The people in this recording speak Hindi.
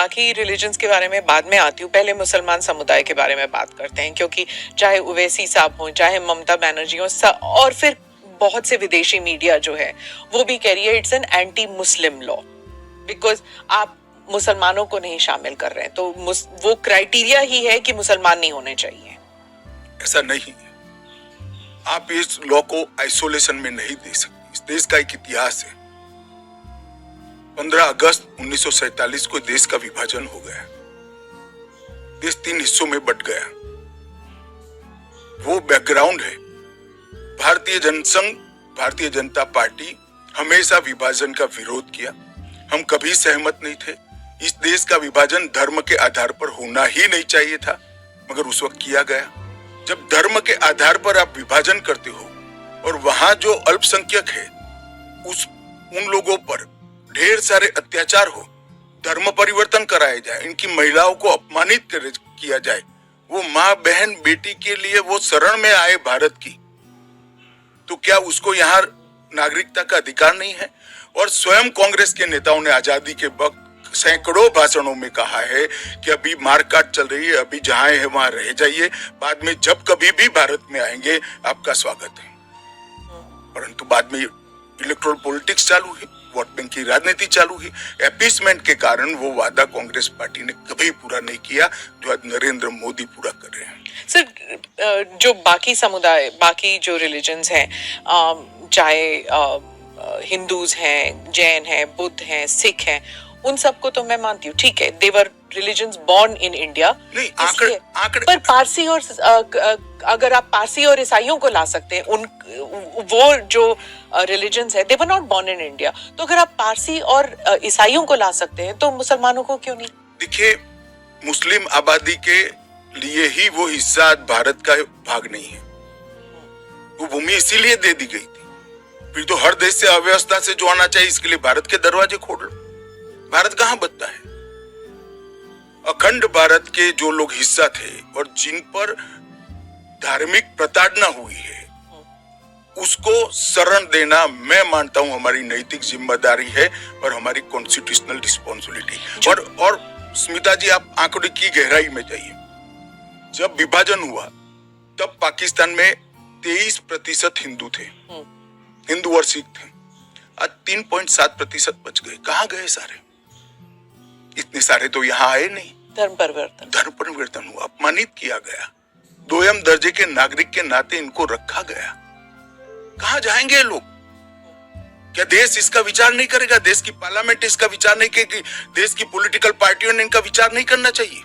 बाकी रिलीजन्स के बारे में बाद में आती हूँ, पहले मुसलमान समुदाय के बारे में बात करते हैं, क्योंकि चाहे ओवैसी साहब हों, चाहे ममता बनर्जी हो, और फिर बहुत से विदेशी मीडिया जो है वो भी कह रही है it's an anti Muslim law, because आप मुसलमानों को नहीं शामिल कर रहे हैं, तो वो क्राइटेरिया ही है कि मुसलमान नहीं होने चाहिए। ऐसा नहीं है, आप इस लॉ को आइसोलेशन में नहीं दे सकते। इस देश का एक इतिहास है। 15 अगस्त 1947 को देश का विभाजन हो गया, देश 3 हिस्सों में बंट गया। वो बैकग्राउंड है। भारतीय जनसंघ, भारतीय जनता पार्टी हमेशा विभाजन का विरोध किया। हम कभी सहमत नहीं थे। इस देश का विभाजन धर्म के आधार पर होना ही नहीं चाहिए था, मगर उस वक्त किया गया। जब धर्म के आधार पर आप विभाजन करते हो और वहां जो अल्पसंख्यक है उन लोगों पर ढेर सारे अत्याचार हो, धर्म परिवर्तन कराया जाए, इनकी महिलाओं को अपमानित किया जाए, वो माँ बहन बेटी के लिए वो शरण में आए भारत की, तो क्या उसको यहाँ नागरिकता का अधिकार नहीं है? और स्वयं कांग्रेस के नेताओं ने आजादी के वक्त सैकड़ों भाषणों में कहा है कि अभी मारकाट चल रही है, अभी जहां है वहां रह जाइए, बाद में जब कभी भी भारत में आएंगे आपका स्वागत है। परंतु बाद में इलेक्टोरल पॉलिटिक्स चालू हुई, वोट बैंक की राजनीति चालू हुई। अपीसमेंट के कारण वो वादा कांग्रेस पार्टी ने कभी पूरा नहीं किया जो आज नरेंद्र मोदी पूरा कर रहे हैं। सर, जो बाकी समुदाय, बाकी जो रिलीजन्स हैं, चाहे हिंदूज हैं, जैन हैं, बुद्ध हैं, सिख हैं, उन सबको तो मैं मानती हूँ, ठीक है, देवर रिलीजन्स बॉर्न इन इंडिया। आंकड़े पर पारसी और अगर आप पारसी और ईसाइयों को ला सकते हैं, वो जो रिलीजन्स है, they were not born in India, तो अगर आप पारसी और ईसाइयों को ला सकते हैं तो मुसलमानों को क्यों नहीं? देखिए, मुस्लिम आबादी के लिए ही वो हिस्सा भारत का भाग नहीं है। वो भूमि इसीलिए दे दी गई थी। फिर तो हर देश से अव्यवस्था से जो आना चाहिए, इसके लिए भारत के दरवाजे खोल लो। भारत कहां बचता है? अखंड भारत के जो लोग हिस्सा थे और जिन पर धार्मिक प्रताड़ना हुई है, उसको शरण देना मैं मानता हूं हमारी नैतिक जिम्मेदारी है और हमारी कॉन्स्टिट्यूशनल रिस्पॉन्सिबिलिटी। और स्मिता जी, आप आंकड़े की गहराई में जाइए। जब विभाजन हुआ तब पाकिस्तान में 23% हिंदू थे, हिंदू और सिख थे। आज 3.7% बच गए। कहां गए सारे? इतने सारे तो यहाँ आए नहीं। धर्म परिवर्तन हुआ, अपमानित किया गया, दोयम दर्जे के नागरिक के नाते इनको रखा गया। कहां जाएंगे ये लोग? क्या देश इसका विचार नहीं करेगा? देश की पार्लियामेंट इसका विचार नहीं करेगी? देश की पॉलिटिकल पार्टियों ने इनका विचार नहीं करना चाहिए?